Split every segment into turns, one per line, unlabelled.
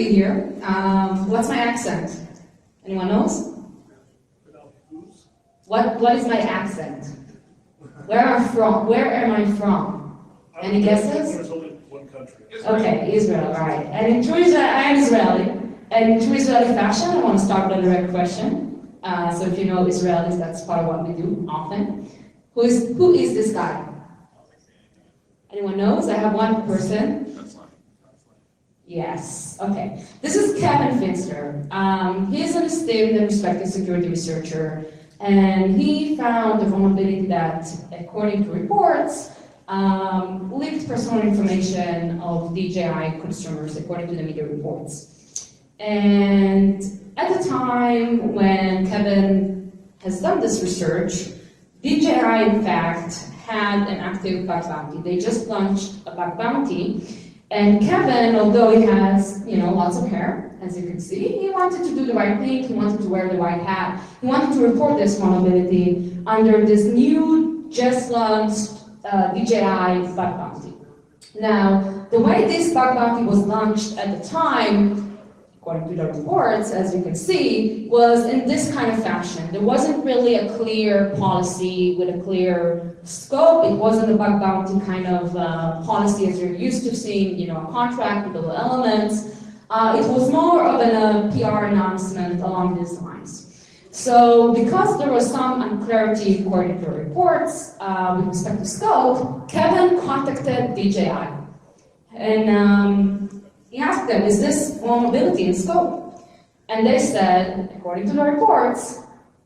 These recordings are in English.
be here. What's my accent? Anyone knows? What is my accent? Where am I from? Any guesses?
There's only one country.
Okay, Israel, right. And in true Israel, I am Israeli. And in true Israeli fashion, I want to start with a direct question. So if you know Israelis, that's part of what we do often. Who is this guy? Anyone knows? I have one person. Yes, okay. This is Kevin Finster. He is an esteemed and respected security researcher, and he found a vulnerability that, according to reports, leaked personal information of DJI consumers, according to the media reports. And at the time when Kevin has done this research, DJI, in fact, had an active bug bounty. They just launched a bug bounty. And Kevin, although he has, lots of hair, as you can see, he wanted to do the right thing. He wanted to wear the white hat. He wanted to report this vulnerability under this new, just launched DJI bug bounty. Now, the way this bug bounty was launched at the time, according to the reports, as you can see, was in this kind of fashion. There wasn't really a clear policy with a clear scope. It wasn't a bug bounty kind of policy as you're used to seeing, a contract with little elements. It was more of a PR announcement along these lines. So because there was some unclarity according to the reports with respect to scope, Kevin contacted DJI. And he asked them, is this vulnerability in scope? And they said, according to the reports,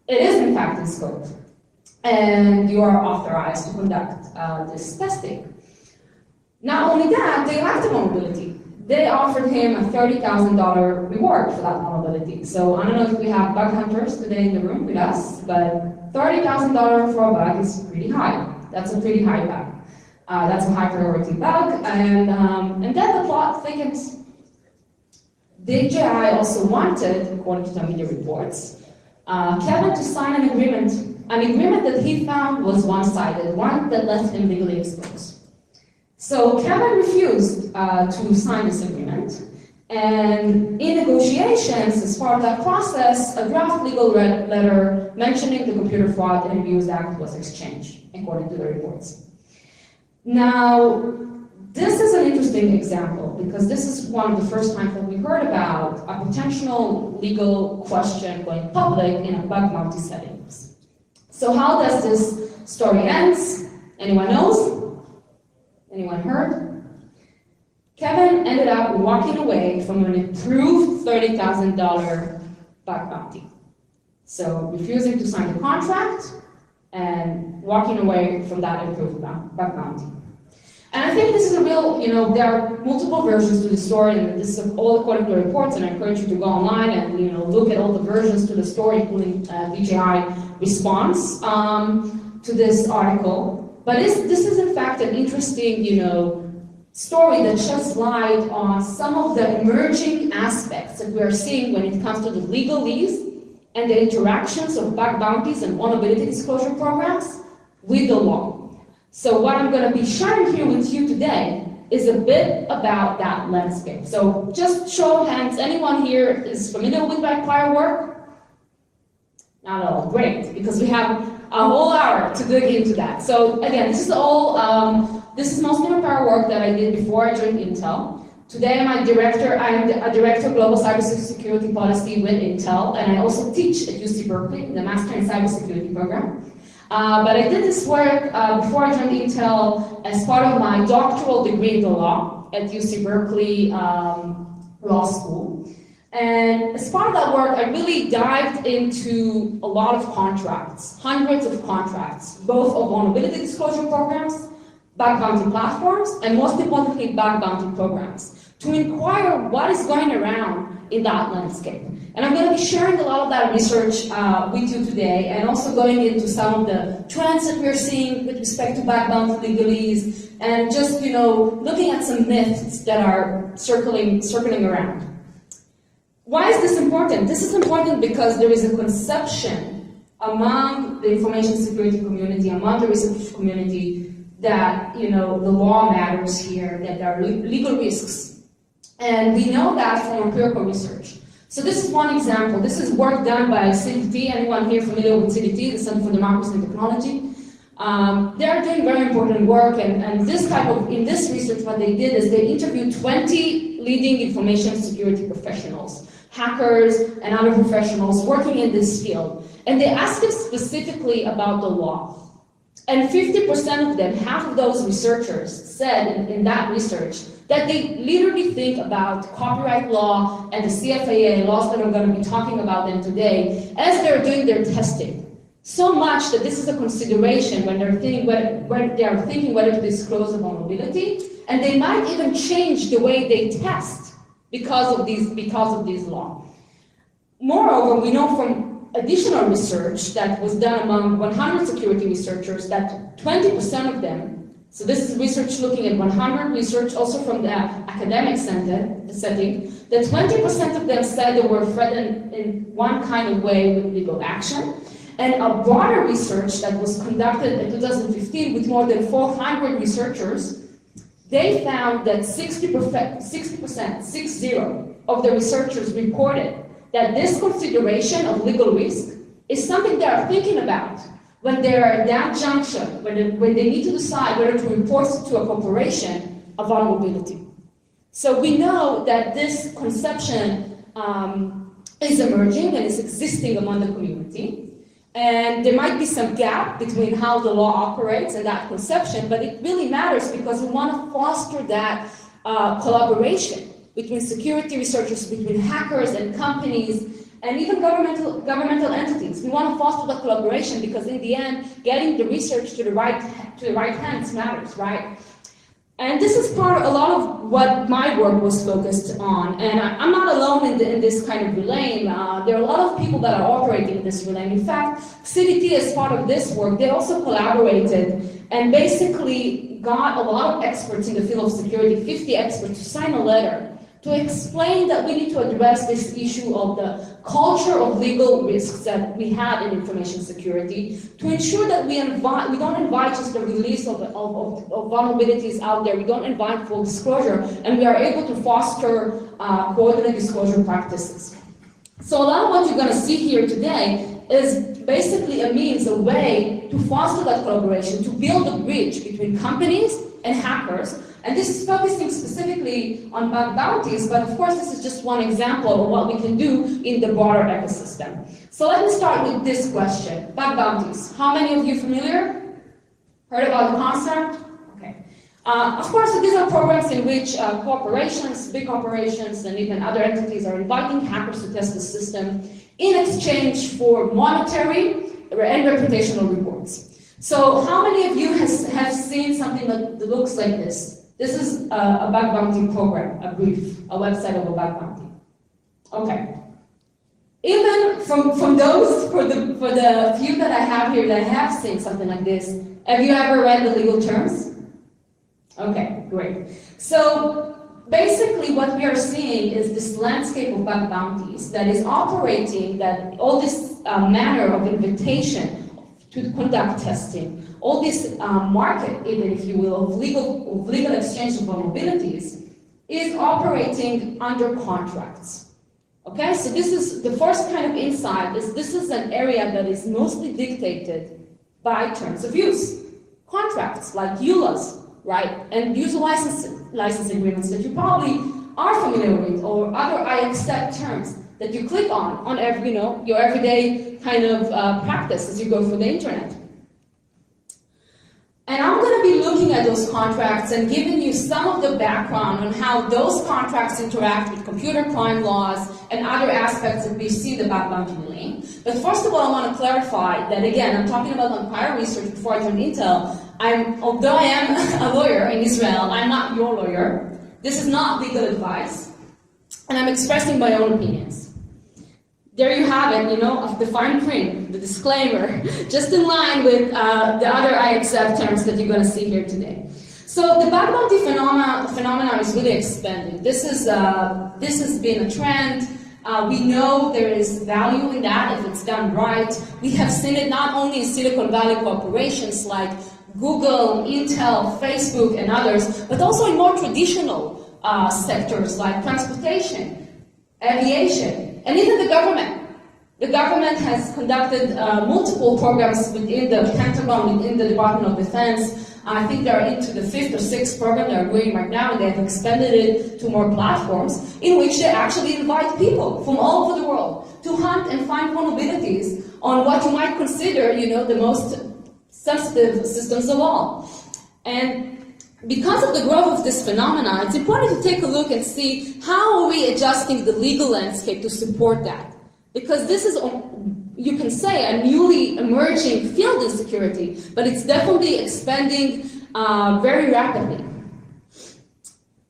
it is in fact in scope. And you are authorized to conduct this testing. Not only that, they lacked the vulnerability. They offered him a $30,000 reward for that vulnerability. So I don't know if we have bug hunters today in the room with us, but $30,000 for a bug is pretty high. That's a pretty high bug. That's a high priority bug. And then the plot thickens. DJI also wanted, according to the media reports, Kevin to sign an agreement that he found was one-sided, one that left him legally exposed. So Kevin refused to sign this agreement, and in negotiations, as part of that process, a draft legal letter mentioning the Computer Fraud and Abuse Act was exchanged, according to the reports. Now, this is an interesting example, because this is one of the first times that we heard about a potential legal question going public in a bug bounty settings. So how does this story end? Anyone knows? Anyone heard? Kevin ended up walking away from an approved $30,000 bug bounty. So refusing to sign the contract and walking away from that approved bug bounty. And I think this is a real, there are multiple versions to the story, and this is all according to the reports, and I encourage you to go online and look at all the versions to the story, including DJI response to this article. But this is in fact an interesting, story that sheds light on some of the emerging aspects that we are seeing when it comes to the legalese and the interactions of bug bounties and vulnerability disclosure programs with the law. So what I'm going to be sharing here with you today is a bit about that landscape. So just show of hands, anyone here is familiar with my prior work? Not at all, great, because we have a whole hour to dig into that. So again, this is all, this is mostly my prior work that I did before I joined Intel. Today I'm a director of Global Cybersecurity Policy with Intel, and I also teach at UC Berkeley, the Master in Cybersecurity program. But I did this work before I joined Intel as part of my doctoral degree in the law at UC Berkeley Law School. And as part of that work, I really dived into a lot of contracts, hundreds of contracts, both of vulnerability disclosure programs, bug bounty platforms, and most importantly, bug bounty programs, to inquire what is going around in that landscape. And I'm going to be sharing a lot of that research with you today, and also going into some of the trends that we're seeing with respect to bug bounty legalese, and just looking at some myths that are circling around. Why is this important? This is important because there is a conception among the information security community, among the research community, that the law matters here, that there are legal risks And we know that from empirical research. So this is one example. This is work done by CDT. Anyone here familiar with CDT, the Center for Democracy and Technology? They are doing very important work, and in this research, what they did is they interviewed 20 leading information security professionals, hackers, and other professionals working in this field. And they asked them specifically about the law. And 50% of them, half of those researchers, said in that research that they literally think about copyright law and the CFAA laws that I'm going to be talking about them today as they're doing their testing. So much that this is a consideration when they're thinking whether to disclose a vulnerability, and they might even change the way they test because of these laws. Moreover, we know from additional research that was done among 100 security researchers that 20% of them, so this is research looking at 100 research also from the academic setting, that 20% of them said they were threatened in one kind of way with legal action. And a broader research that was conducted in 2015 with more than 400 researchers, they found that 60% of the researchers reported that this consideration of legal risk is something they are thinking about when they are at that junction, when they need to decide whether to report to a corporation a vulnerability. So we know that this conception is emerging and is existing among the community. And there might be some gap between how the law operates and that conception, but it really matters because we want to foster that collaboration between security researchers, between hackers and companies, and even governmental entities. We want to foster that collaboration because in the end, getting the research to the right hands matters, right? And this is part of a lot of what my work was focused on. And I'm not alone in this kind of relay. There are a lot of people that are operating in this relay. In fact, CDT, as part of this work, they also collaborated and basically got a lot of experts in the field of security, 50 experts, to sign a letter to explain that we need to address this issue of the culture of legal risks that we have in information security, to ensure that we don't invite just the release of vulnerabilities out there, we don't invite full disclosure, and we are able to foster coordinated disclosure practices. So a lot of what you're going to see here today is basically a means, a way to foster that collaboration, to build a bridge between companies and hackers. And this is focusing specifically on bug bounties, but of course this is just one example of what we can do in the broader ecosystem. So let me start with this question, bug bounties. How many of you familiar? Heard about the concept? Okay. Of course, these are programs in which corporations, big corporations, and even other entities are inviting hackers to test the system in exchange for monetary and reputational rewards. So how many of you have seen something that looks like this? This is a bug bounty program, a website of a bug bounty. Okay. Even from those, for the few that I have here that have seen something like this, have you ever read the legal terms? Okay, great. So basically what we are seeing is this landscape of bug bounties that is operating, that all this manner of invitation to conduct testing, all this market, even if you will, of legal exchange of vulnerabilities, is operating under contracts. Okay, so this is the first kind of insight. This is an area that is mostly dictated by terms of use, contracts like EULAs, right, and user license agreements that you probably are familiar with, or other I accept terms that you click on every, your everyday kind of practice as you go through the internet. And I'm going to be looking at those contracts and giving you some of the background on how those contracts interact with computer crime laws and other aspects that we see in the bug bounty domain. But first of all, I want to clarify that, again, I'm talking about my prior research before I joined Intel. Although I am a lawyer in Israel, I'm not your lawyer. This is not legal advice. And I'm expressing my own opinions. There you have it, the fine print, the disclaimer, just in line with the other I accept terms that you're going to see here today. So the bug bounty phenomenon is really expanding. This has been a trend. We know there is value in that if it's done right. We have seen it not only in Silicon Valley corporations like Google, Intel, Facebook, and others, but also in more traditional sectors like transportation, aviation, and even the government. The government has conducted multiple programs within the Pentagon, within the Department of Defense. I think they're into the 5th or 6th program they're doing right now, and they've expanded it to more platforms in which they actually invite people from all over the world to hunt and find vulnerabilities on what you might consider, the most sensitive systems of all. And because of the growth of this phenomena, it's important to take a look and see how are we adjusting the legal landscape to support that. Because this is, you can say, a newly emerging field in security, but it's definitely expanding very rapidly.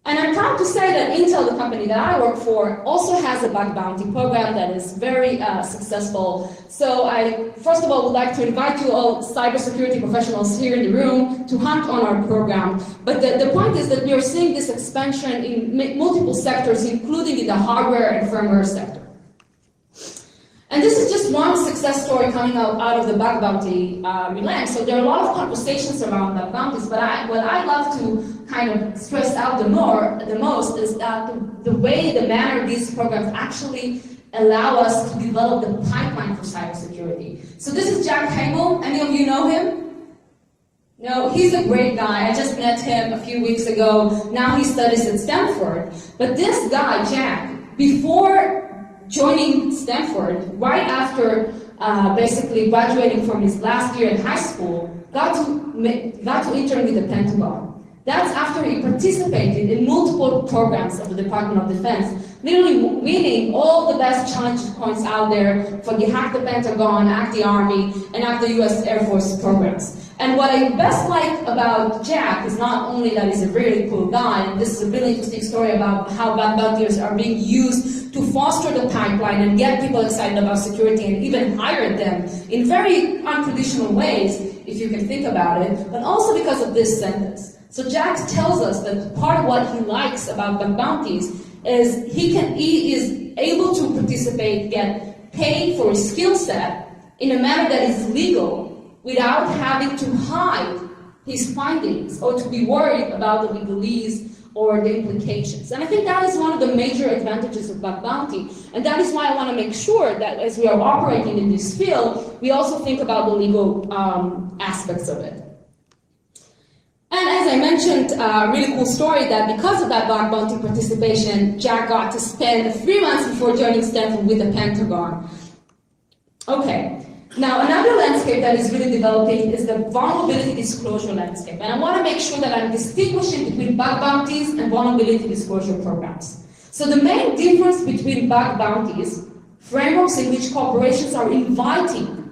And I'm proud to say that Intel, the company that I work for, also has a bug bounty program that is very successful. So I, first of all, would like to invite you all cybersecurity professionals here in the room to hunt on our program. But the point is that we are seeing this expansion in multiple sectors, including in the hardware and firmware sector. And this is just one success story coming out of the bug bounty realm. So there are a lot of conversations around bug bounties, but what I love to kind of stress out the most is that the manner these programs actually allow us to develop the pipeline for cybersecurity. So this is Jack Hagel. Any of you know him? No, he's a great guy. I just met him a few weeks ago. Now he studies at Stanford. But this guy, Jack, before joining Stanford, right after basically graduating from his last year in high school, got to intern with the Pentagon. That's after he participated in multiple programs of the Department of Defense, literally winning all the best challenge points out there for the Hack the Pentagon, Hack the Army, and Hack the US Air Force programs. And what I best like about Jack is not only that he's a really cool guy, and this is a really interesting story about how bug bounties are being used to foster the pipeline and get people excited about security and even hire them in very untraditional ways, if you can think about it, but also because of this sentence. So Jack tells us that part of what he likes about bug bounties is he is able to participate, get paid for his skill set in a manner that is legal without having to hide his findings or to be worried about the legalese or the implications. And I think that is one of the major advantages of bug bounty. And that is why I want to make sure that as we are operating in this field, we also think about the legal aspects of it. And as I mentioned, a really cool story that because of that bug bounty participation, Jack got to spend 3 months before joining Stanford with the Pentagon. Okay. Now, another landscape that is really developing is the vulnerability disclosure landscape. And I want to make sure that I'm distinguishing between bug bounties and vulnerability disclosure programs. So the main difference between bug bounties, frameworks in which corporations are inviting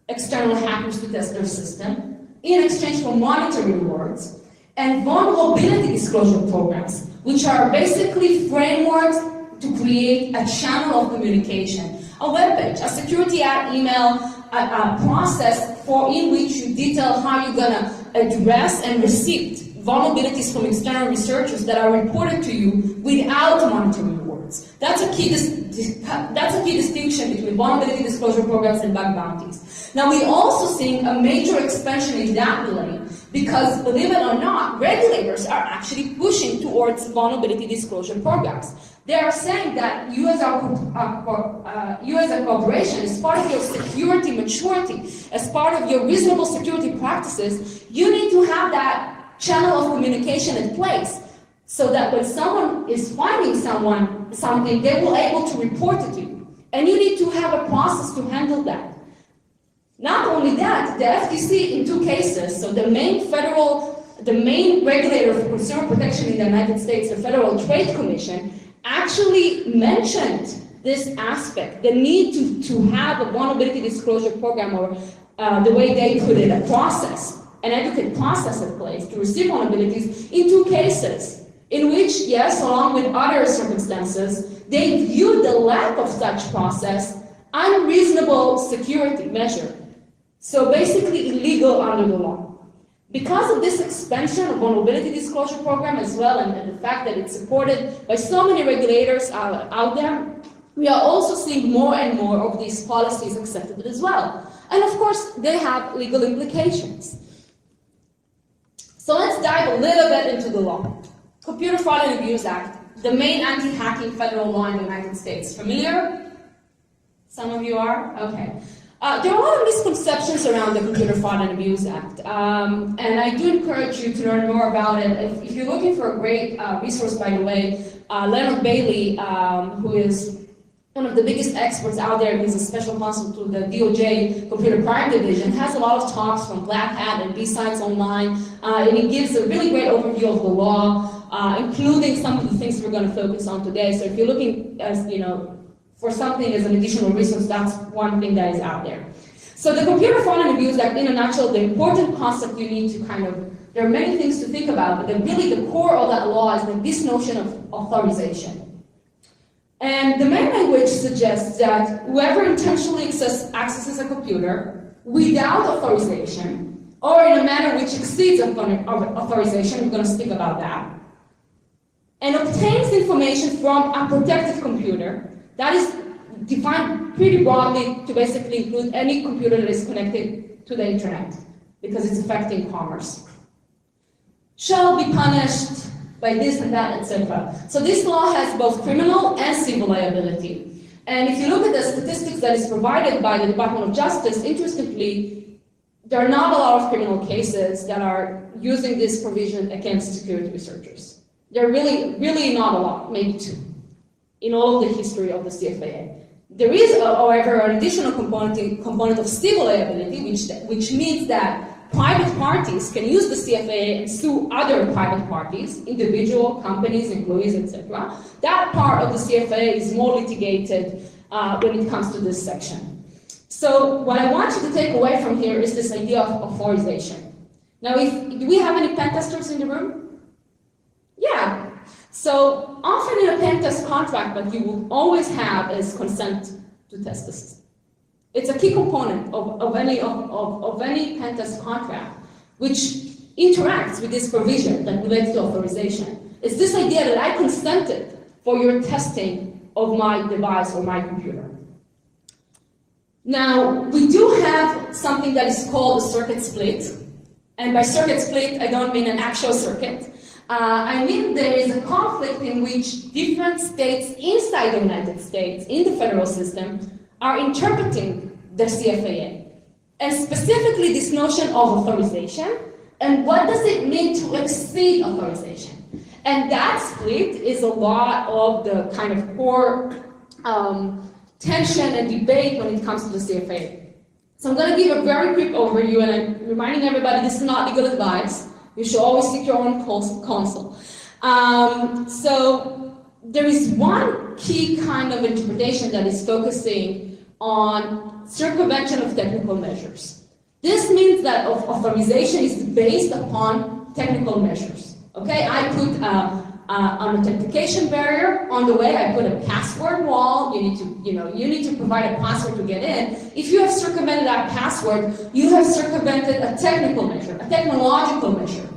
external hackers to test their system in exchange for monetary rewards, and vulnerability disclosure programs, which are basically frameworks to create a channel of communication, a web page, a security ad email, a process in which you detail how you're going to address and receive vulnerabilities from external researchers that are reported to you without monetary rewards. That's a key distinction between vulnerability disclosure programs and bug bounties. Now, we're also seeing a major expansion in that lane because, believe it or not, regulators are actually pushing towards vulnerability disclosure programs. They are saying that you as a corporation, as part of your security maturity, as part of your reasonable security practices, you need to have that channel of communication in place so that when someone is finding something, they will be able to report it to you. And you need to have a process to handle that. Not only that, the FTC in 2 cases, so the main regulator for consumer protection in the United States, the Federal Trade Commission, actually mentioned this aspect, the need to have a vulnerability disclosure program, or the way they put it, a process, an adequate process in place to receive vulnerabilities in 2 cases, in which, yes, along with other circumstances, they viewed the lack of such process unreasonable security measure. So basically illegal under the law. Because of this expansion of vulnerability disclosure program as well, and the fact that it's supported by so many regulators out there, we are also seeing more and more of these policies accepted as well. And of course, they have legal implications. So let's dive a little bit into the law. Computer Fraud and Abuse Act, the main anti-hacking federal law in the United States. Familiar? Some of you are? Okay. There are a lot of misconceptions around the Computer Fraud and Abuse Act, and I do encourage you to learn more about it. If you're looking for a great resource, by the way, Leonard Bailey, who is one of the biggest experts out there, he's a special counsel to the DOJ Computer Crime Division, has a lot of talks from Black Hat and B-Sides Online, and he gives a really great overview of the law, including some of the things we're going to focus on today. So if you're looking, for something as an additional resource, that's one thing that is out there. So the Computer Fraud and Abuse Act, in a nutshell, the important concept you need to there are many things to think about, but really the core of that law is this notion of authorization. And the main language suggests that whoever intentionally accesses a computer without authorization, or in a manner which exceeds authorization, we're going to speak about that, and obtains information from a protected computer, that is defined pretty broadly to basically include any computer that is connected to the internet, because it's affecting commerce, shall be punished by this and that, etc. So this law has both criminal and civil liability. And if you look at the statistics that is provided by the Department of Justice, interestingly, there are not a lot of criminal cases that are using this provision against security researchers. There are really not a lot, maybe two, in all of the history of the CFAA. There is, however, an additional component of civil liability, which means that private parties can use the CFAA and sue other private parties, individual companies, employees, etc. That part of the CFAA is more litigated when it comes to this section. So what I want you to take away from here is this idea of authorization. Now, do we have any pen testers in the room? Yeah. So often in a pen test contract, what you will always have is consent to test the system. It's a key component of any pen test contract, which interacts with this provision that relates to authorization. It's this idea that I consented for your testing of my device or my computer. Now, we do have something that is called a circuit split. And by circuit split, I don't mean an actual circuit. I mean there is a conflict in which different states inside the United States, in the federal system, are interpreting the CFAA. And specifically this notion of authorization, and what does it mean to exceed authorization? And that split is a lot of the kind of core tension and debate when it comes to the CFAA. So I'm going to give a very quick overview, and I'm reminding everybody this is not legal advice. You should always seek your own counsel. So there is one key kind of interpretation that is focusing on circumvention of technical measures. This means that authorization is based upon technical measures. Okay, I put an authentication barrier on the way. I put a password wall. You need to provide a password to get in. If you have circumvented that password, you have circumvented a technical measure, a technological measure.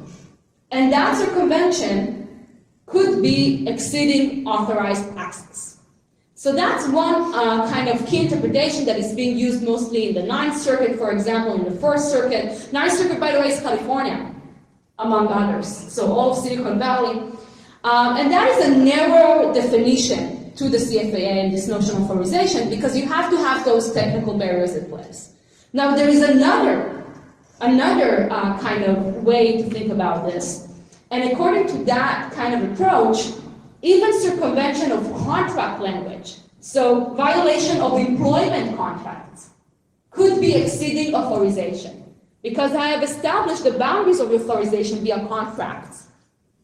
And that circumvention could be exceeding authorized access. So that's one kind of key interpretation that is being used mostly in the Ninth Circuit, for example, in the First Circuit. Ninth Circuit, by the way, is California, among others. So all of Silicon Valley. And that is a narrow definition to the CFAA and this notion of authorization, because you have to have those technical barriers in place. Now, there is another kind of way to think about this. And according to that kind of approach, even circumvention of contract language, so violation of employment contracts, could be exceeding authorization, because I have established the boundaries of authorization via contracts.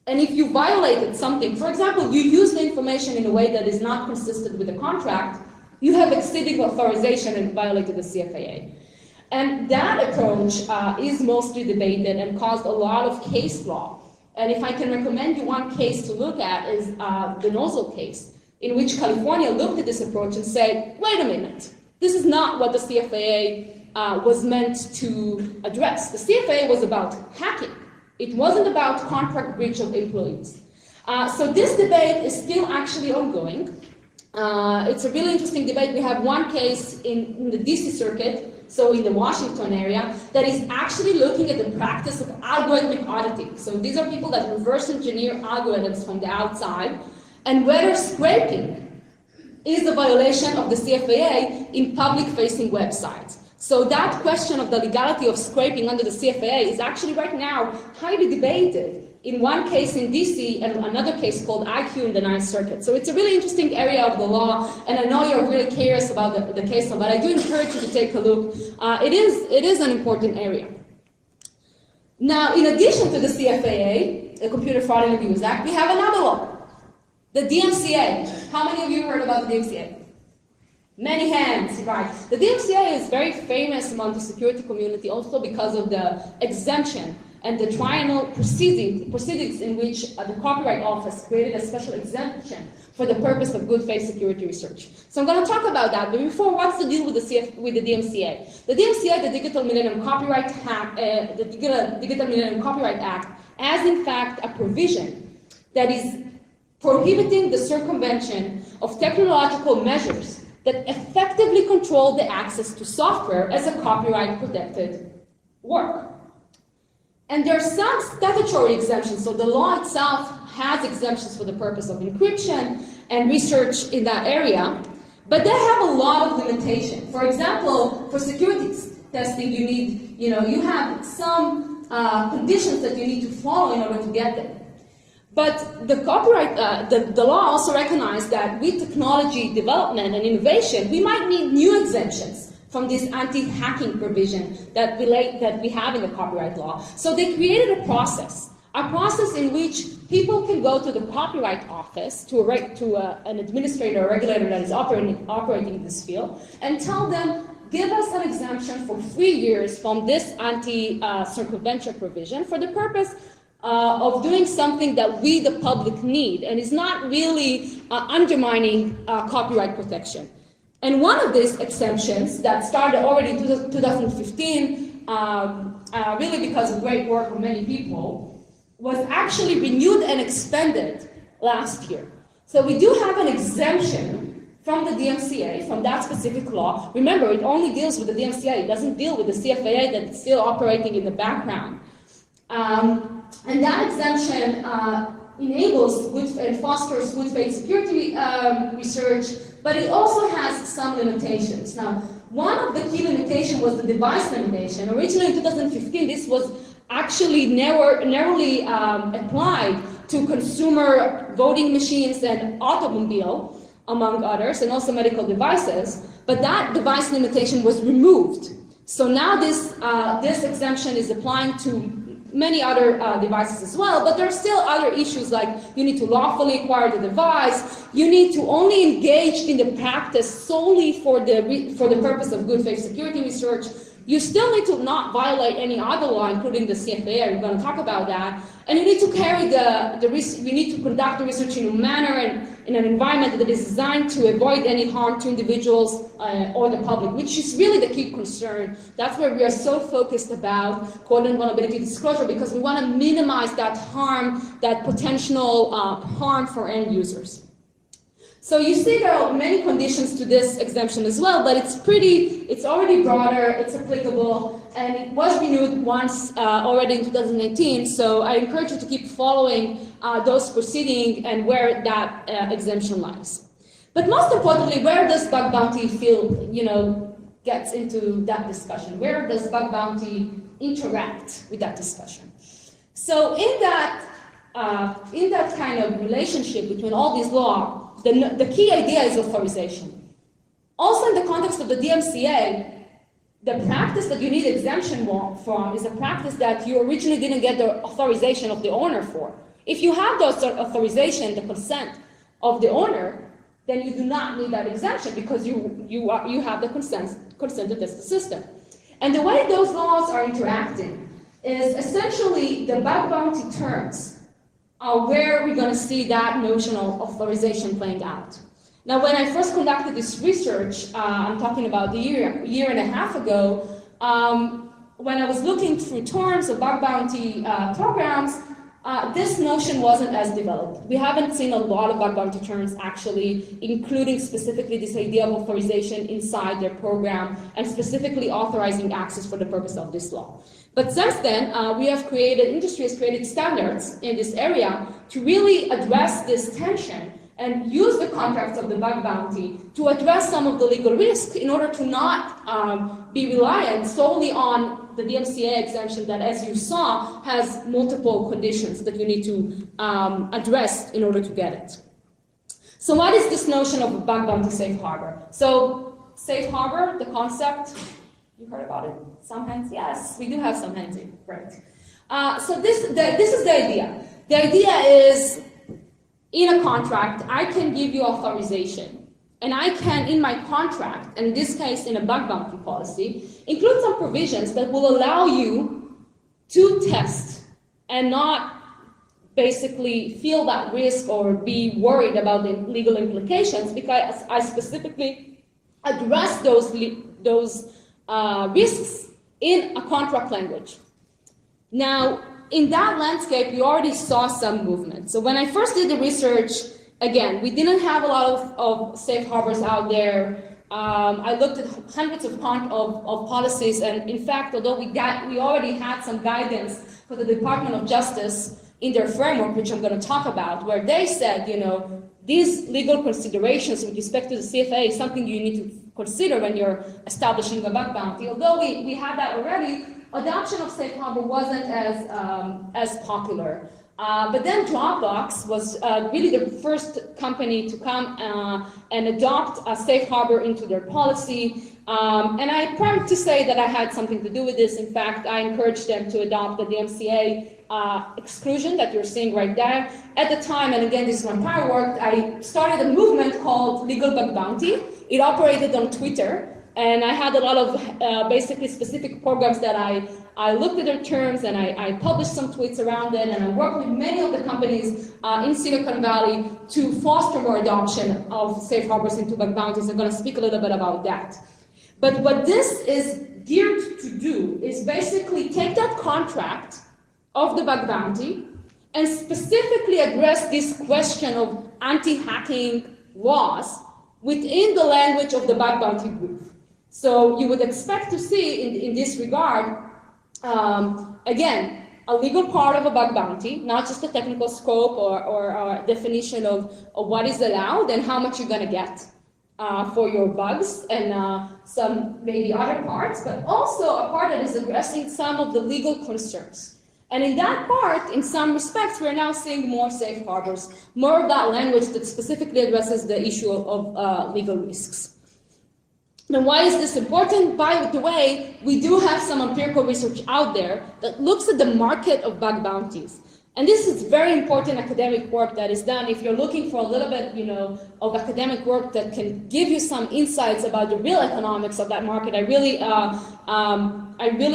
And if you violated something, for example, you use the information in a way that is not consistent with the contract, you have exceeding authorization and violated the CFAA. And that approach is mostly debated and caused a lot of case law. And if I can recommend you one case to look at is the Nozzle case, in which California looked at this approach and said, wait a minute, this is not what the CFAA was meant to address. The CFAA was about hacking. It wasn't about contract breach of employees. So this debate is still actually ongoing. It's a really interesting debate. We have one case in the DC circuit so in the Washington area, that is actually looking at the practice of algorithmic auditing. So these are people that reverse engineer algorithms from the outside, and whether scraping is a violation of the CFAA in public-facing websites. So that question of the legality of scraping under the CFAA is actually right now highly debated. In one case in DC and another case called IQ in the Ninth Circuit. So it's a really interesting area of the law, and I know you're really curious about the case law, but I do encourage you to take a look. It is an important area. Now, in addition to the CFAA, the Computer Fraud and Abuse Act, we have another law, the DMCA. How many of you heard about the DMCA? Many hands, right. The DMCA is very famous among the security community also because of the exemption and the triennial proceedings in which the Copyright Office created a special exemption for the purpose of good faith security research. So I'm going to talk about that, but before, what's the deal with the DMCA? The DMCA, the Digital Millennium Copyright Act, has in fact a provision that is prohibiting the circumvention of technological measures that effectively control the access to software as a copyright-protected work. And there are some statutory exemptions, so the law itself has exemptions for the purpose of encryption and research in that area, but they have a lot of limitations. For example, for security testing, you need, you have some conditions that you need to follow in order to get them. But the copyright, the law also recognized that with technology development and innovation, we might need new exemptions from this anti-hacking provision that we have in the copyright law. So they created a process in which people can go to the Copyright Office, to an administrator or regulator that is operating in this field, and tell them, give us an exemption for 3 years from this anti-circumvention provision for the purpose of doing something that we, the public, need, and is not really undermining copyright protection. And one of these exemptions that started already in 2015, really because of great work of many people, was actually renewed and expanded last year. So we do have an exemption from the DMCA, from that specific law. Remember, it only deals with the DMCA. It doesn't deal with the CFAA that's still operating in the background. And that exemption enables and fosters good faith security research, but it also has some limitations. Now, one of the key limitations was the device limitation. Originally in 2015, this was actually narrowly applied to consumer voting machines and automobile, among others, and also medical devices, but that device limitation was removed. So now this exemption is applying to many other devices as well, but there are still other issues like you need to lawfully acquire the device, you need to only engage in the practice solely for the purpose of good faith security research, you still need to not violate any other law, including the CFAA, we're going to talk about that, and you need to carry you need to conduct the research in a manner and in an environment that is designed to avoid any harm to individuals or the public, which is really the key concern. That's where we are so focused about code and vulnerability disclosure, because we want to minimize that harm, that potential harm for end users. So you see there are many conditions to this exemption as well, but it's already broader, it's applicable, and it was renewed once already in 2018, so I encourage you to keep following those proceedings and where that exemption lies. But most importantly, where does bug bounty gets into that discussion? Where does bug bounty interact with that discussion? So in that kind of relationship between all these laws, the key idea is authorization. Also in the context of the DMCA, the practice that you need exemption from is a practice that you originally didn't get the authorization of the owner for. If you have the authorization, the consent of the owner, then you do not need that exemption because you have the consent to test the system. And the way those laws are interacting is essentially the bug bounty terms are where we're going to see that notion of authorization playing out. Now, when I first conducted this research, I'm talking about a year and a half ago, when I was looking through terms of bug bounty programs, this notion wasn't as developed. We haven't seen a lot of bug bounty terms actually including specifically this idea of authorization inside their program and specifically authorizing access for the purpose of this law. But since then, industry has created standards in this area to really address this tension and use the contracts of the bug bounty to address some of the legal risks in order to not be reliant solely on the DMCA exemption that, as you saw, has multiple conditions that you need to address in order to get it. So what is this notion of a bug bounty safe harbor? So safe harbor, the concept, you heard about it? Some hands, yes, we do have some hands in, great. So this is the idea. The idea is, in a contract, I can give you authorization, and I can, in my contract, and in this case, in a bug bounty policy, include some provisions that will allow you to test and not basically feel that risk or be worried about the legal implications, because I specifically address those risks in a contract language. Now, in that landscape, you already saw some movement. So when I first did the research, again, we didn't have a lot of safe harbors out there. I looked at hundreds of policies, and in fact, although we already had some guidance for the Department of Justice in their framework, which I'm going to talk about, where they said, these legal considerations with respect to the CFA is something you need to consider when you're establishing a bug bounty. Although we had that already, adoption of safe harbor wasn't as popular. But then Dropbox was really the first company to come and adopt a safe harbor into their policy. And I'm proud to say that I had something to do with this. In fact, I encouraged them to adopt the DMCA exclusion that you're seeing right there. At the time, and again, this is my prior work, I started a movement called Legal Bug Bounty. It operated on Twitter. And I had a lot of basically specific programs that I looked at their terms, and I published some tweets around it, and I worked with many of the companies in Silicon Valley to foster more adoption of safe harbors into bug bounties. I'm going to speak a little bit about that. But what this is geared to do is basically take that contract of the bug bounty and specifically address this question of anti-hacking laws within the language of the bug bounty group. So you would expect to see in this regard, again, a legal part of a bug bounty, not just a technical scope or a definition of what is allowed and how much you're going to get for your bugs, and some maybe other parts, but also a part that is addressing some of the legal concerns. And in that part, in some respects, we're now seeing more safe harbors, more of that language that specifically addresses the issue of legal risks. Now, why is this important? By the way, we do have some empirical research out there that looks at the market of bug bounties. And this is very important academic work that is done. If you're looking for a little bit, of academic work that can give you some insights about the real economics of that market, I really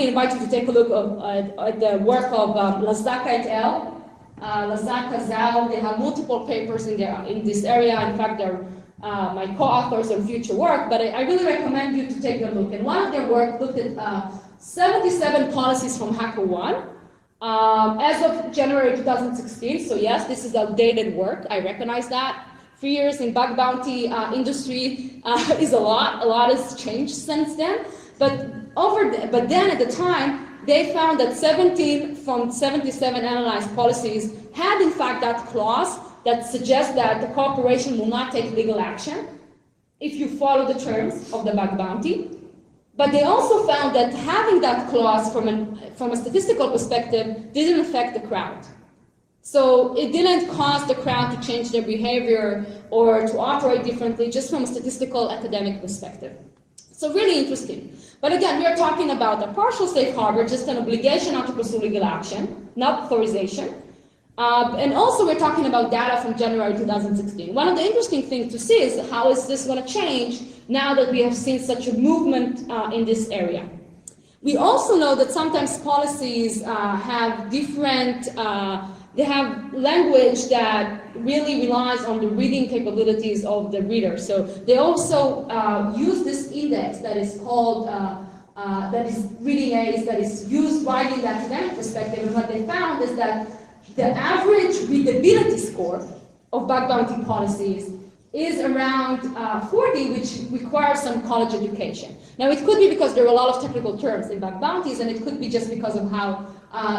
invite you to take a look at the work of Lazaka et al. Lazaka, Zhao, they have multiple papers in this area. In fact, they're my co-authors on future work, but I really recommend you to take a look. And one of their work looked at 77 policies from HackerOne as of January 2016. So yes, this is outdated work. I recognize that. 3 years in bug bounty industry is a lot. A lot has changed since then. But then at the time, they found that 17 from 77 analyzed policies had in fact that clause that suggests that the corporation will not take legal action if you follow the terms of the bug bounty. But they also found that having that clause from a statistical perspective didn't affect the crowd. So it didn't cause the crowd to change their behavior or to operate differently, just from a statistical academic perspective. So really interesting. But again, we are talking about a partial safe harbor, just an obligation not to pursue legal action, not authorization. And also we're talking about data from January 2016. One of the interesting things to see is how is this going to change now that we have seen such a movement in this area. We also know that sometimes policies have different, they have language that really relies on the reading capabilities of the reader. So they also use this index that is called, that is reading aids, that is used right in the academic perspective. And what they found is that the average readability score of bug bounty policies is around 40, which requires some college education. Now, it could be because there are a lot of technical terms in bug bounties, and it could be just because of how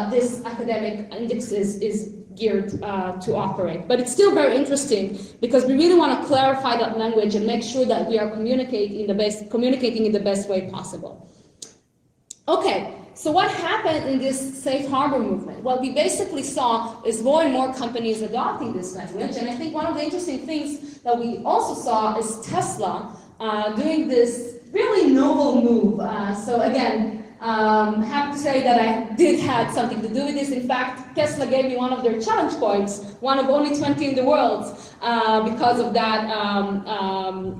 this academic index is geared to operate. But it's still very interesting because we really want to clarify that language and make sure that we are communicating in the best way possible. Okay, so what happened in this safe harbor movement? What we basically saw is more and more companies adopting this language, and I think one of the interesting things that we also saw is Tesla doing this really novel move. So again, I have to say that I did have something to do with this. In fact, Tesla gave me one of their challenge points, one of only 20 in the world, because of that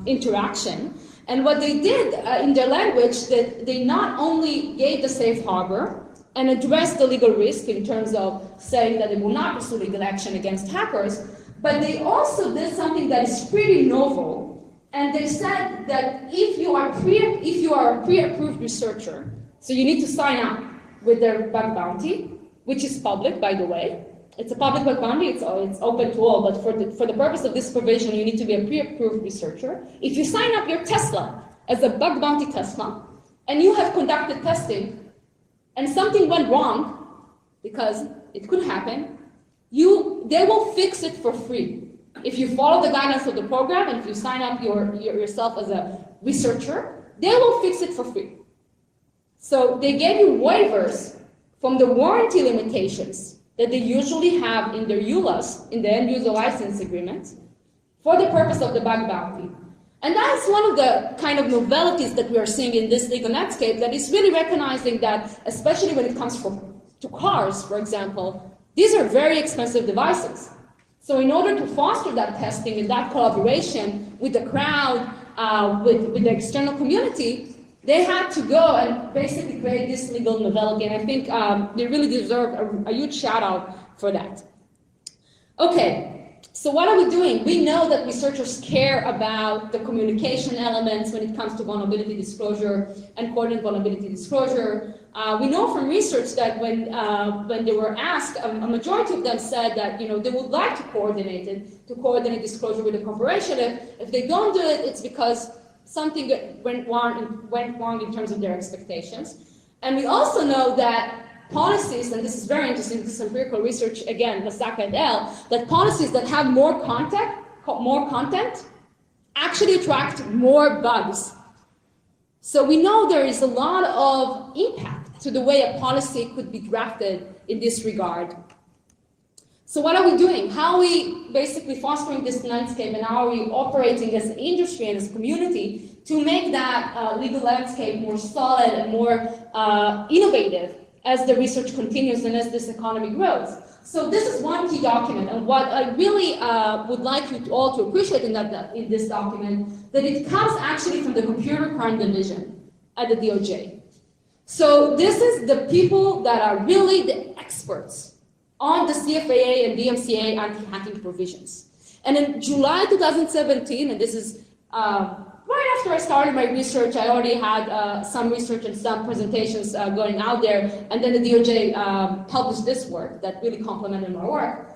interaction. And what they did in their language, that they not only gave the safe harbor and addressed the legal risk in terms of saying that they will not pursue legal action against hackers, but they also did something that is pretty novel. And they said that if you are a pre-approved researcher, so you need to sign up with their bug bounty, which is public, by the way. It's a public bug bounty, it's open to all, but for the purpose of this provision, you need to be a pre-approved researcher. If you sign up your Tesla as a bug bounty Tesla, and you have conducted testing, and something went wrong, because it could happen, they will fix it for free. If you follow the guidance of the program, and if you sign up yourself as a researcher, they will fix it for free. So they gave you waivers from the warranty limitations that they usually have in their EULAs, in the end user license agreement, for the purpose of the bug bounty. And that's one of the kind of novelties that we are seeing in this legal landscape, that is really recognizing that, especially when it comes to cars, for example, these are very expensive devices. So in order to foster that testing and that collaboration with the crowd, with the external community, they had to go and basically create this legal novelty, and I think they really deserve a huge shout out for that. Okay, so what are we doing? We know that researchers care about the communication elements when it comes to vulnerability disclosure and coordinate vulnerability disclosure. We know from research that when they were asked, a majority of them said that they would like to coordinate disclosure with the corporation. If they don't do it, it's because something went wrong in terms of their expectations. And we also know that policies, and this is very interesting, this is empirical research, again, Lasaka et al., that policies that have more content actually attract more bugs. So we know there is a lot of impact to the way a policy could be drafted in this regard. So what are we doing? How are we basically fostering this landscape, and how are we operating as an industry and as a community to make that legal landscape more solid and more innovative as the research continues and as this economy grows? So this is one key document, and what I really would like you all to appreciate in this document, that it comes actually from the Computer Crime Division at the DOJ. So this is the people that are really the experts on the CFAA and DMCA anti-hacking provisions. And in July 2017, and this is right after I started my research, I already had some research and some presentations going out there, and then the DOJ published this work that really complemented my work.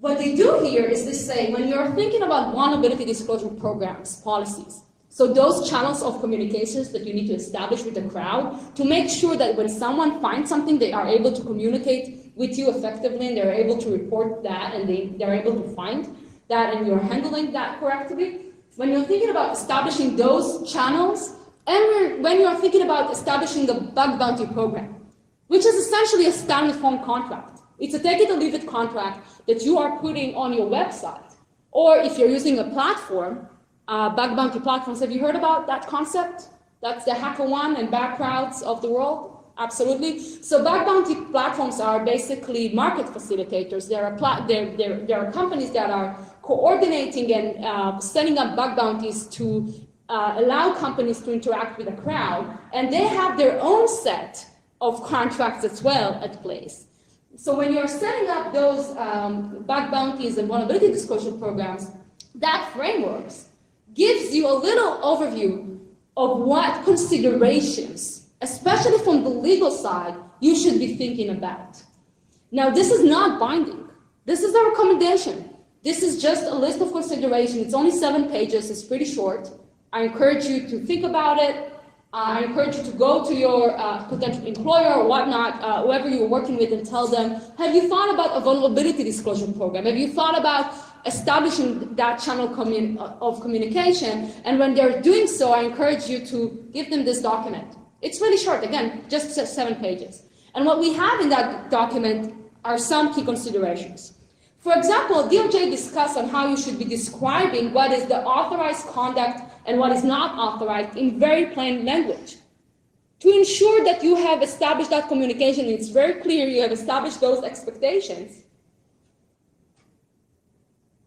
What they do here is they say, when you're thinking about vulnerability disclosure programs, policies, so those channels of communications that you need to establish with the crowd to make sure that when someone finds something, they are able to communicate with you effectively, and they're able to report that, and they're able to find that, and you're handling that correctly. When you're thinking about establishing those channels, and when you're thinking about establishing a bug bounty program, which is essentially a standard form contract. It's a take it or leave it contract that you are putting on your website. Or if you're using a platform, bug bounty platforms, have you heard about that concept? That's the HackerOne and Backcrowds of the world. Absolutely. So bug bounty platforms are basically market facilitators. There are companies that are coordinating and setting up bug bounties to allow companies to interact with the crowd, and they have their own set of contracts as well at place. So when you're setting up those bug bounties and vulnerability disclosure programs, that framework gives you a little overview of what considerations, especially from the legal side, you should be thinking about. Now, this is not binding. This is a recommendation. This is just a list of considerations. It's only 7 pages. It's pretty short. I encourage you to think about it. I encourage you to go to your potential employer or whatnot, whoever you're working with, and tell them, have you thought about a vulnerability disclosure program? Have you thought about establishing that channel of communication? And when they're doing so, I encourage you to give them this document. It's really short, again, just 7 pages. And what we have in that document are some key considerations. For example, DOJ discussed on how you should be describing what is the authorized conduct and what is not authorized in very plain language. To ensure that you have established that communication, it's very clear you have established those expectations,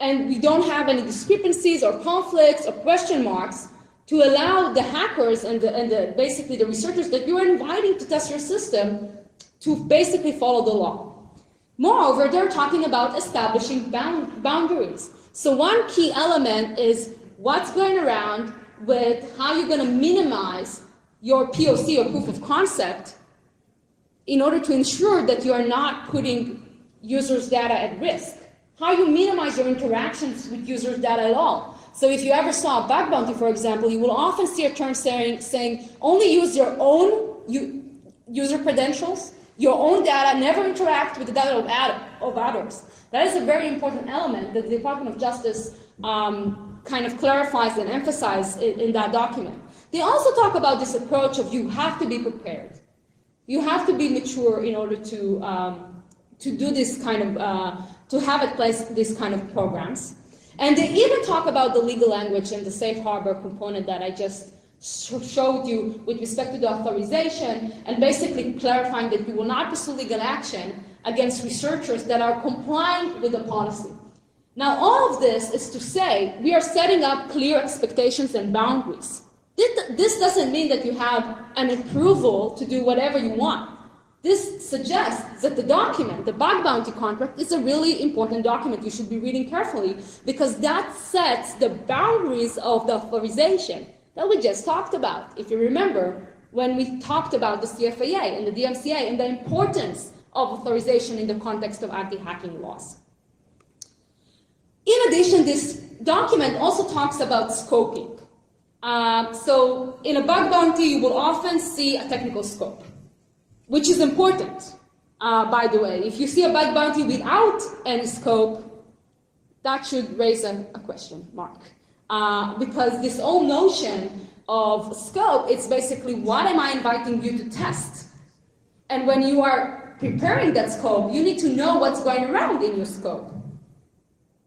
and we don't have any discrepancies or conflicts or question marks to allow the hackers and basically the researchers that you are inviting to test your system to basically follow the law. Moreover, they're talking about establishing boundaries. So one key element is what's going around with how you're going to minimize your POC or proof of concept in order to ensure that you are not putting users' data at risk. How you minimize your interactions with users' data at all. So if you ever saw a bug bounty, for example, you will often see a term saying only use your own user credentials, your own data, never interact with the data of others. That is a very important element that the Department of Justice kind of clarifies and emphasizes in that document. They also talk about this approach of you have to be prepared. You have to be mature in order to do this kind of, to have in place these kind of programs. And they even talk about the legal language and the safe harbor component that I just showed you with respect to the authorization, and basically clarifying that you will not pursue legal action against researchers that are complying with the policy. Now, all of this is to say we are setting up clear expectations and boundaries. This doesn't mean that you have an approval to do whatever you want. This suggests that the document, the bug bounty contract, is a really important document you should be reading carefully, because that sets the boundaries of the authorization that we just talked about. If you remember, when we talked about the CFAA and the DMCA and the importance of authorization in the context of anti-hacking laws. In addition, this document also talks about scoping. So in a bug bounty, you will often see a technical scope, which is important, by the way. If you see a bug bounty without any scope, that should raise a question mark. Because this whole notion of scope, it's basically what am I inviting you to test? And when you are preparing that scope, you need to know what's going around in your scope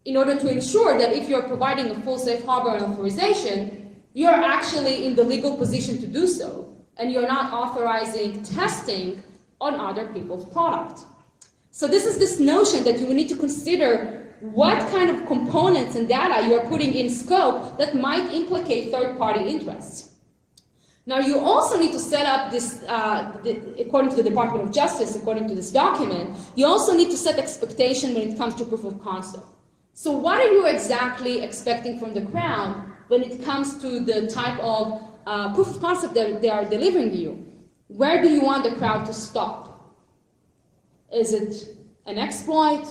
in order to ensure that if you're providing a full safe harbor and authorization, you're actually in the legal position to do so, and you're not authorizing testing on other people's product. So this is this notion that you will need to consider what kind of components and data you are putting in scope that might implicate third-party interests. Now, you also need to set up this, according to the Department of Justice, according to this document, you also need to set expectation when it comes to proof of concept. So what are you exactly expecting from the Crown when it comes to the type of proof of concept that they are delivering to you? Where do you want the Crown to stop? Is it an exploit?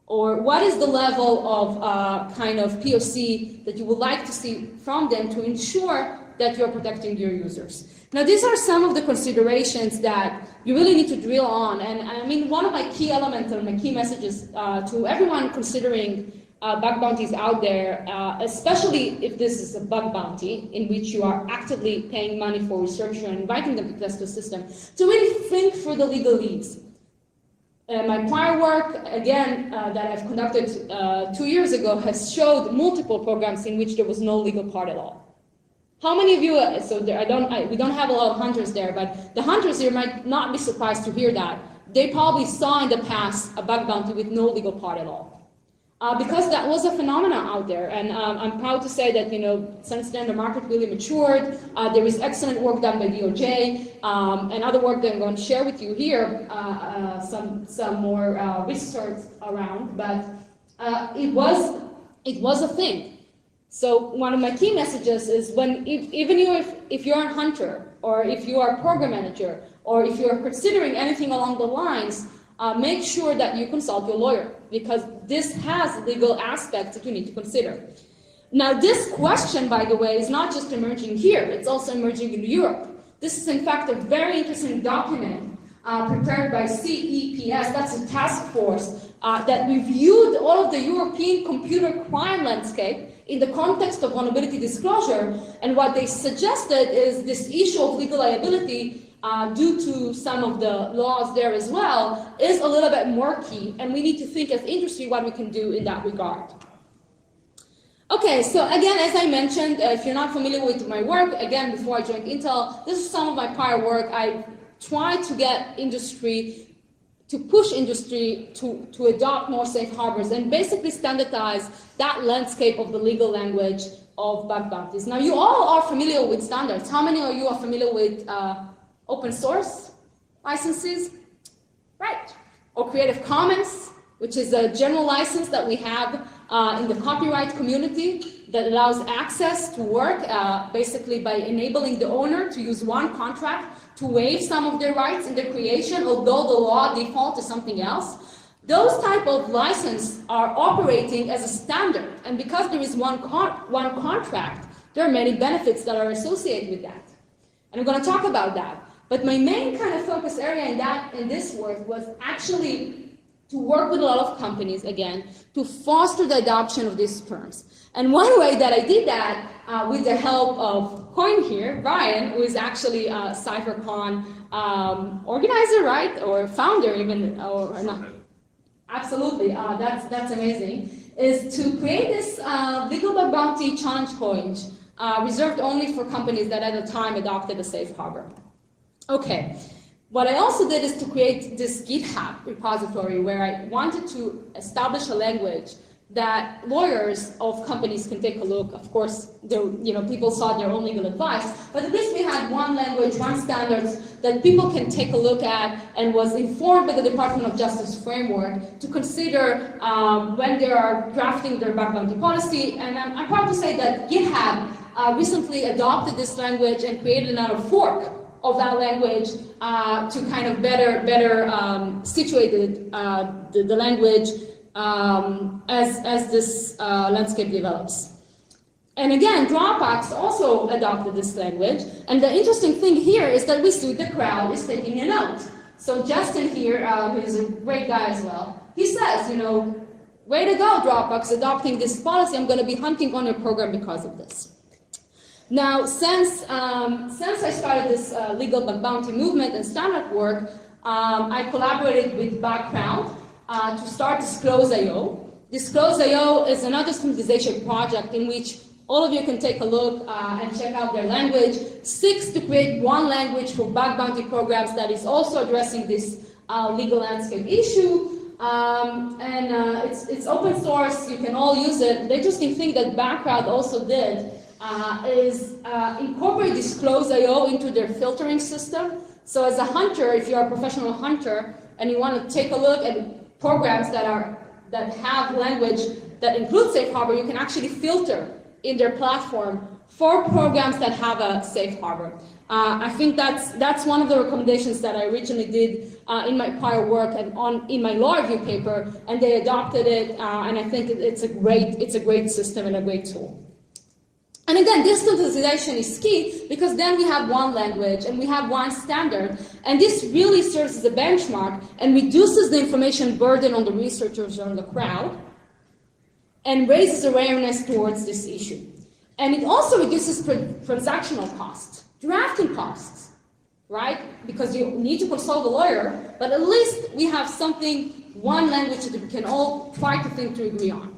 Or what is the level of kind of POC that you would like to see from them to ensure that you're protecting your users? Now, these are some of the considerations that you really need to drill on. And I mean, one of my key elements and my key messages to everyone considering bug bounties out there, especially if this is a bug bounty in which you are actively paying money for researchers and inviting them to test the system, to really think through the legalese. My prior work, again, that I've conducted 2 years ago, has showed multiple programs in which there was no legal part at all. How many of you, so there, we don't have a lot of hunters there, but the hunters here might not be surprised to hear that. They probably saw in the past a bug bounty with no legal part at all. Because that was a phenomenon out there, and I'm proud to say that, you know, since then the market really matured. There is excellent work done by DOJ, and other work that I'm going to share with you here, some more research around, but it was a thing. So one of my key messages is if you're a hunter, or if you are a program manager, or if you're considering anything along the lines, make sure that you consult your lawyer, because this has legal aspects that you need to consider. Now, this question, by the way, is not just emerging here, it's also emerging in Europe. This is, in fact, a very interesting document prepared by CEPS, that's a task force that reviewed all of the European computer crime landscape in the context of vulnerability disclosure, and what they suggested is this issue of legal liability due to some of the laws there as well is a little bit murky, and we need to think as industry what we can do in that regard. Okay, so again, as I mentioned, if you're not familiar with my work, again, before I joined Intel, this is some of my prior work. I tried to get industry, to push industry to adopt more safe harbors and basically standardize that landscape of the legal language of bug bounties. Now, you all are familiar with standards. How many of you are familiar with open source licenses? Right. Or Creative Commons, which is a general license that we have in the copyright community that allows access to work basically by enabling the owner to use one contract to waive some of their rights in their creation, although the law default is something else. Those type of license are operating as a standard, and because there is one contract, there are many benefits that are associated with that. And I'm going to talk about that. But my main kind of focus area in this work was actually to work with a lot of companies, again, to foster the adoption of these terms. And one way that I did that, with the help of Coin here, Brian, who is actually a CypherCon organizer, right? Or founder even, or not. Absolutely, that's amazing, is to create this legal bug bounty challenge coin reserved only for companies that at the time adopted a safe harbor. Okay. What I also did is to create this GitHub repository where I wanted to establish a language that lawyers of companies can take a look. Of course, people sought their own legal advice, but at least we had one language, one standards that people can take a look at, and was informed by the Department of Justice framework to consider when they are drafting their bug bounty policy. And I'm proud to say that GitHub recently adopted this language and created another fork of that language to kind of better situate the language as this landscape develops. And again, Dropbox also adopted this language. And the interesting thing here is that we see the crowd is taking a note. So Justin here, who's a great guy as well, he says, way to go, Dropbox, adopting this policy. I'm going to be hunting on your program because of this. Now, since I started this legal bug bounty movement and standard work, I collaborated with Background to start Disclose.io. Disclose.io is another standardization project in which all of you can take a look and check out their language. Seeks to create one language for bug bounty programs that is also addressing this legal landscape issue. It's open source, you can all use it. The interesting thing that Background also did is incorporate Disclose.io into their filtering system. So as a hunter, if you're a professional hunter and you want to take a look at programs that have language that includes safe harbor, you can actually filter in their platform for programs that have a safe harbor. I think that's one of the recommendations that I originally did in my prior work and in my law review paper, and they adopted it, and I think it's a great system and a great tool. And again, this standardization is key because then we have one language and we have one standard, and this really serves as a benchmark and reduces the information burden on the researchers or on the crowd and raises awareness towards this issue. And it also reduces transactional costs, drafting costs, right? Because you need to consult a lawyer, but at least we have one language that we can all try to think to agree on.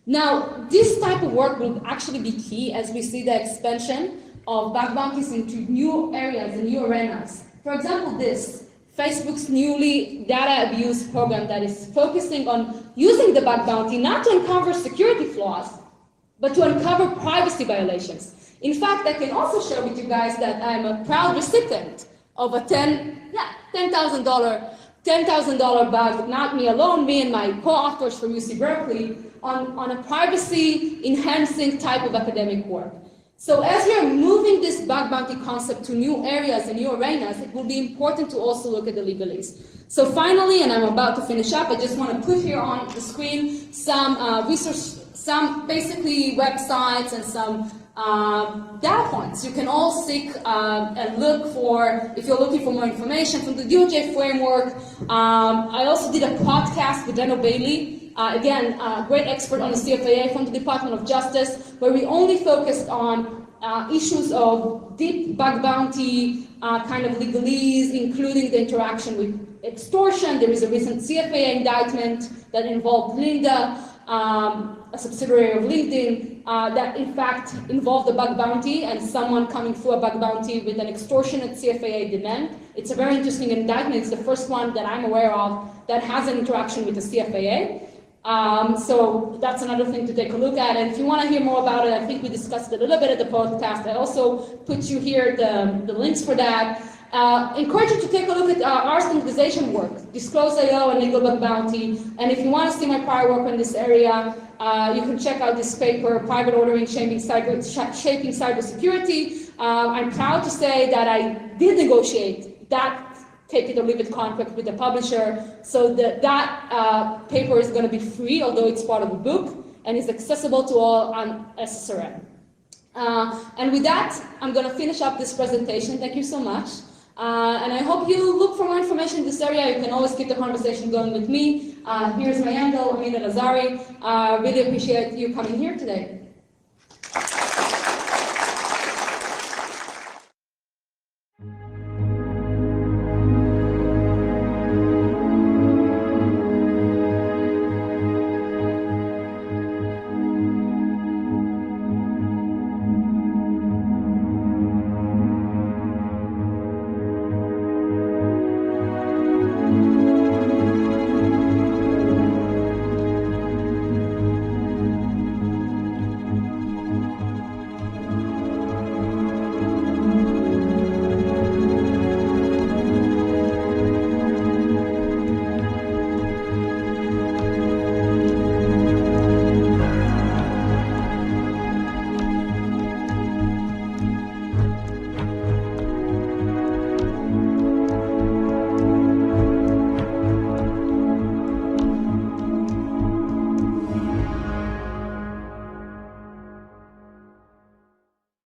Now, this type of work will actually be key as we see the expansion of bug bounties into new areas and new arenas. For example, Facebook's newly data abuse program that is focusing on using the bug bounty not to uncover security flaws, but to uncover privacy violations. In fact, I can also share with you guys that I'm a proud recipient of a $10,000 bug, not me alone, me and my co-authors from UC Berkeley, on a privacy-enhancing type of academic work. So as we are moving this bug bounty concept to new areas and new arenas, it will be important to also look at the legalese. So finally, and I'm about to finish up, I just want to put here on the screen some research, some basically websites and some data points. You can all seek and look for, if you're looking for more information from the DOJ framework. I also did a podcast with Daniel Bailey, again, a great expert on the CFAA from the Department of Justice, where we only focused on issues of deep bug bounty kind of legalese, including the interaction with extortion. There is a recent CFAA indictment that involved Linda, a subsidiary of LinkedIn, that in fact involved a bug bounty and someone coming through a bug bounty with an extortionate CFAA demand. It's a very interesting indictment. It's the first one that I'm aware of that has an interaction with the CFAA. So that's another thing to take a look at. And if you want to hear more about it, I think we discussed it a little bit at the podcast. I also put you here the links for that. Encourage you to take a look at our standardization work, Disclose.io and Legal Bug Bounty. And if you want to see my prior work in this area, you can check out this paper, Private Ordering Shaping Cybersecurity. I'm proud to say that I did negotiate that take it or leave it contract with the publisher. So that paper is going to be free, although it's part of a book, and is accessible to all on SSRM. And with that, I'm going to finish up this presentation. Thank you so much. And I hope you look for more information in this area. You can always keep the conversation going with me. Here's my handle, Amit Elazari. Really appreciate you coming here today.